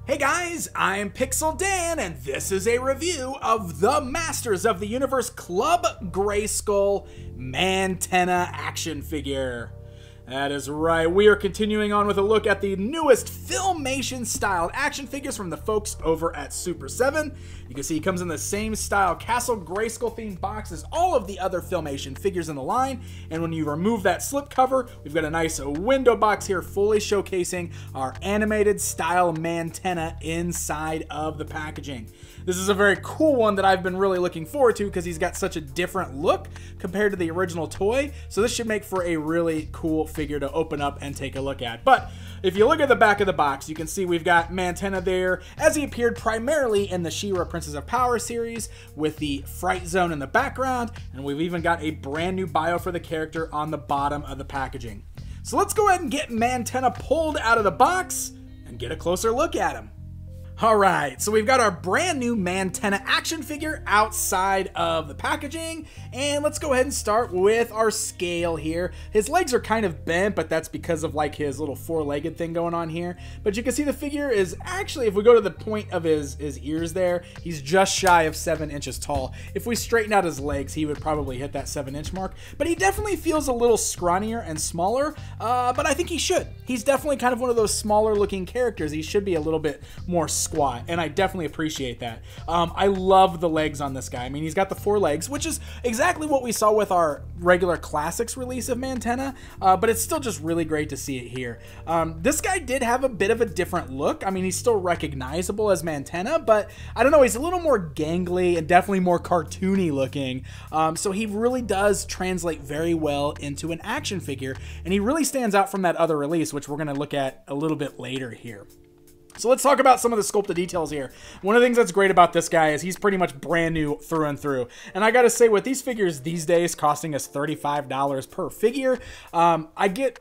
Hey guys, I'm Pixel Dan, and this is a review of the Masters of the Universe Club Grayskull Mantenna action figure. That is right, we are continuing on with a look at the newest Filmation-styled action figures from the folks over at Super 7. You can see he comes in the same style Castle Grayskull themed box as all of the other Filmation figures in the line, and when you remove that slipcover, we've got a nice window box here fully showcasing our animated style Mantenna inside of the packaging. This is a very cool one that I've been really looking forward to because he's got such a different look compared to the original toy, so this should make for a really cool figure to open up and take a look at. But if you look at the back of the box, you can see we've got Mantenna there as he appeared primarily in the She-Ra Princess of Power series with the Fright Zone in the background, and we've even got a brand new bio for the character on the bottom of the packaging. So let's go ahead and get Mantenna pulled out of the box and get a closer look at him. Alright, so we've got our brand new Mantenna action figure outside of the packaging, and let's go ahead and start with our scale here. His legs are kind of bent, but that's because of like his little four-legged thing going on here. But you can see the figure is actually, if we go to the point of his ears there, he's just shy of 7 inches tall. If we straighten out his legs, he would probably hit that 7-inch mark, but he definitely feels a little scrawnier and smaller, but I think he should. He's definitely kind of one of those smaller looking characters. He should be a little bit more squat, and I definitely appreciate that. I love the legs on this guy. I mean, he's got the 4 legs, which is exactly what we saw with our regular Classics release of Mantenna, but it's still just really great to see it here. This guy did have a bit of a different look. I mean, he's still recognizable as Mantenna, but I don't know, he's a little more gangly and definitely more cartoony looking, so he really does translate very well into an action figure, and he really stands out from that other release, which we're going to look at a little bit later here. So let's talk about some of the sculpted details here. One of the things that's great about this guy is he's pretty much brand new through and through. And I gotta say, with these figures these days costing us $35 per figure, I get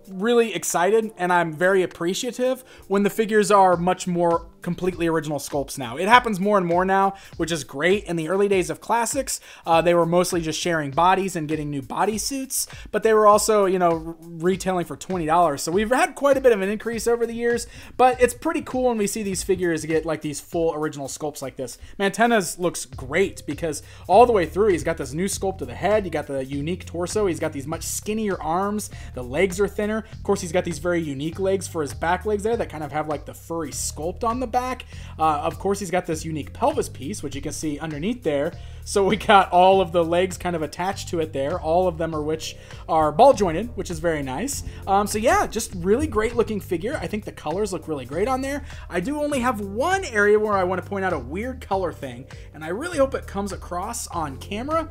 really excited and I'm very appreciative when the figures are much more completely original sculpts now. It happens more and more now, which is great. In the early days of Classics, they were mostly just sharing bodies and getting new bodysuits, but they were also, you know, retailing for $20. So we've had quite a bit of an increase over the years, but it's pretty cool when we see these figures get like these full original sculpts like this. Mantenna's looks great because all the way through, he's got this new sculpt of the head, you got the unique torso, he's got these much skinnier arms, the legs are thinner. Of course, he's got these very unique legs for his back legs there that kind of have like the furry sculpt on the back. Of course, he's got this unique pelvis piece, which you can see underneath there. So we got all of the legs kind of attached to it there, all of them which are ball jointed, which is very nice. So yeah, just really great looking figure. I think the colors look really great on there. I do only have one area where I want to point out a weird color thing, and I really hope it comes across on camera.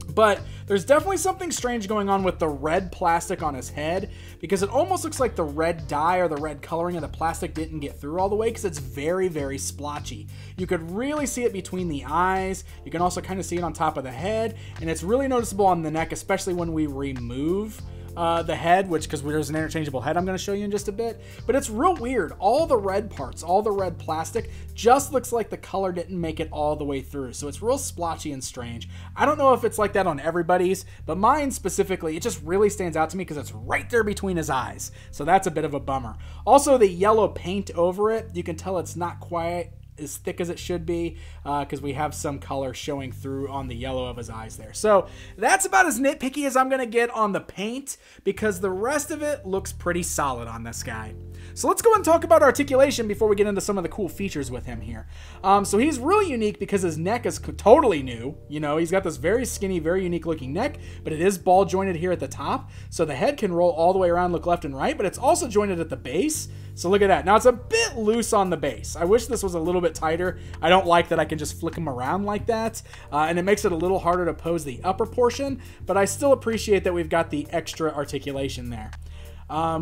But there's definitely something strange going on with the red plastic on his head, because it almost looks like the red dye or the red coloring of the plastic didn't get through all the way, because it's very, very splotchy. You could really see it between the eyes. You can also kind of see it on top of the head, and it's really noticeable on the neck, especially when we remove the head, because there's an interchangeable head I'm going to show you in just a bit. But it's real weird. All the red parts, all the red plastic, just looks like the color didn't make it all the way through. So it's real splotchy and strange. I don't know if it's like that on everybody's, but mine specifically, it just really stands out to me because it's right there between his eyes. So that's a bit of a bummer. Also, the yellow paint over it, you can tell it's not quite as thick as it should be because we have some color showing through on the yellow of his eyes there. So that's about as nitpicky as I'm going to get on the paint, because the rest of it looks pretty solid on this guy. So let's go and talk about articulation before we get into some of the cool features with him here. So he's really unique because his neck is totally new. You know, he's got this very skinny, very unique looking neck, but it is ball jointed here at the top. So the head can roll all the way around, look left and right, but it's also jointed at the base. So look at that. Now it's a bit loose on the base. I wish this was a little bit tighter. I don't like that I can just flick them around like that. And it makes it a little harder to pose the upper portion, but I still appreciate that we've got the extra articulation there.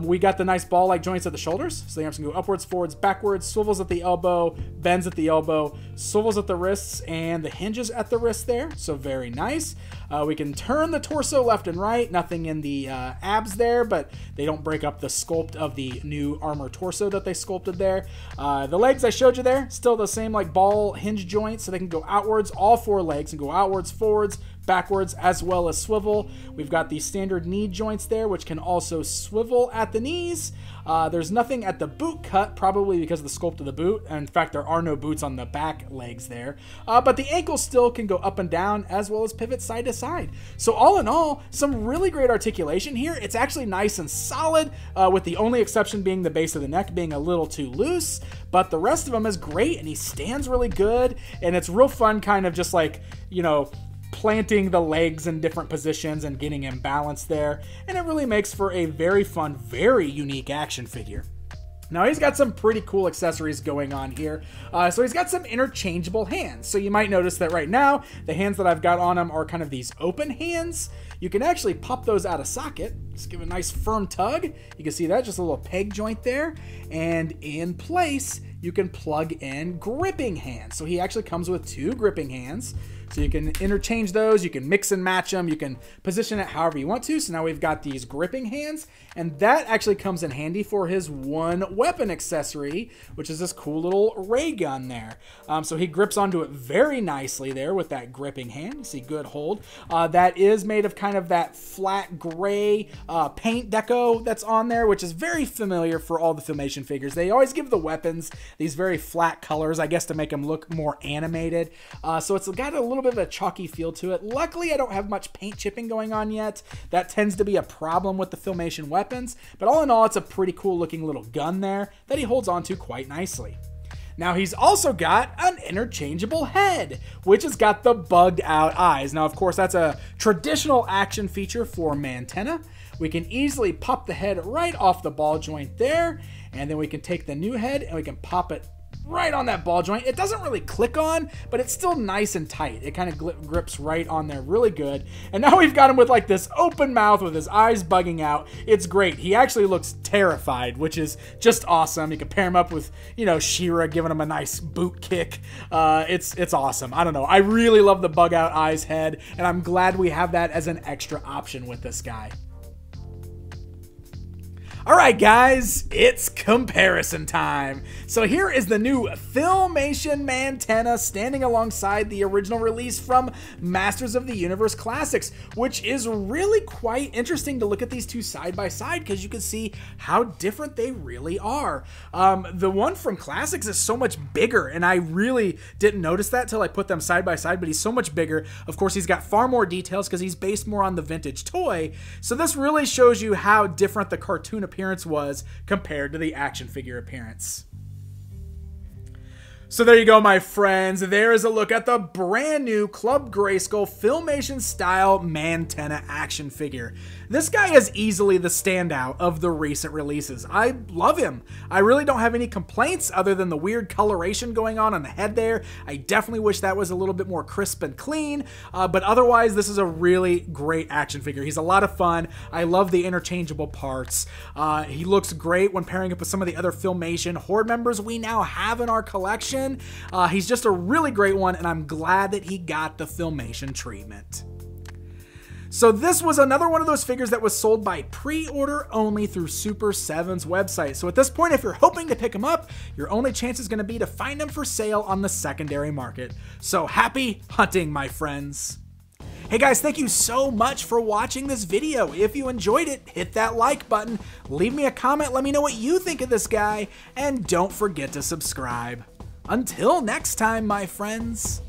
We got the nice ball-like joints at the shoulders, so the arms can go upwards, forwards, backwards, swivels at the elbow, bends at the elbow, swivels at the wrists, and the hinges at the wrist there, so very nice. We can turn the torso left and right, nothing in the abs there, but they don't break up the sculpt of the new armor torso that they sculpted there. The legs I showed you there, still the same like ball hinge joints, so they can go outwards. All 4 legs can go outwards, forwards, backwards as well as swivel. We've got the standard knee joints there, which can also swivel at the knees. There's nothing at the boot cut, probably because of the sculpt of the boot. In fact, there are no boots on the back legs there. But the ankles still can go up and down as well as pivot side to side. So all in all, some really great articulation here. It's actually nice and solid, with the only exception being the base of the neck being a little too loose. But the rest of him is great, and he stands really good. And it's real fun kind of just like, you know, planting the legs in different positions and getting him balanced there, and it really makes for a very fun, very unique action figure. Now he's got some pretty cool accessories going on here. So he's got some interchangeable hands. So you might notice that right now, the hands that I've got on him are kind of these open hands. You can actually pop those out of socket. Just give a nice firm tug. You can see that, just a little peg joint there. And in place, you can plug in gripping hands. So he actually comes with 2 gripping hands. So you can interchange those, you can mix and match them, you can position it however you want to. So now we've got these gripping hands, and that actually comes in handy for his one weapon accessory, which is this cool little ray gun there. So he grips onto it very nicely there with that gripping hand. You see, good hold. That is made of kind of that flat gray paint deco that's on there, which is very familiar for all the Filmation figures. They always give the weapons these very flat colors, I guess, to make them look more animated. So it's got a little bit of a chalky feel to it. Luckily, I don't have much paint chipping going on yet. That tends to be a problem with the Filmation weapons, but all in all, it's a pretty cool looking little gun there that he holds onto quite nicely. Now he's also got an interchangeable head, which has got the bugged out eyes. Now, of course, that's a traditional action feature for Mantenna. We can easily pop the head right off the ball joint there, and then we can take the new head and we can pop it right on that ball joint. It doesn't really click on, but it's still nice and tight. It kind of grips right on there really good. And now we've got him with like this open mouth with his eyes bugging out. It's great. He actually looks terrified, which is just awesome. You can pair him up with, you know, She-Ra giving him a nice boot kick. It's awesome. I don't know. I really love the bug out eyes head, and I'm glad we have that as an extra option with this guy. Alright guys, it's comparison time. So here is the new Filmation Mantenna standing alongside the original release from Masters of the Universe Classics, which is really quite interesting to look at these two side by side because you can see how different they really are. The one from Classics is so much bigger, and I really didn't notice that till I put them side by side, but he's so much bigger. Of course, he's got far more details because he's based more on the vintage toy, so this really shows you how different the cartoon appearance was compared to the action figure appearance. So there you go, my friends. There is a look at the brand new Club Grayskull Filmation style Mantenna action figure. This guy is easily the standout of the recent releases. I love him. I really don't have any complaints other than the weird coloration going on the head there. I definitely wish that was a little bit more crisp and clean, but otherwise this is a really great action figure. He's a lot of fun. I love the interchangeable parts. He looks great when pairing up with some of the other Filmation Horde members we now have in our collection. He's just a really great one, and I'm glad that he got the Filmation treatment. So this was another one of those figures that was sold by pre-order only through Super 7's website. So at this point, if you're hoping to pick them up, your only chance is going to be to find them for sale on the secondary market. So happy hunting, my friends. Hey guys, thank you so much for watching this video. If you enjoyed it, hit that like button, leave me a comment, let me know what you think of this guy, and don't forget to subscribe. Until next time, my friends.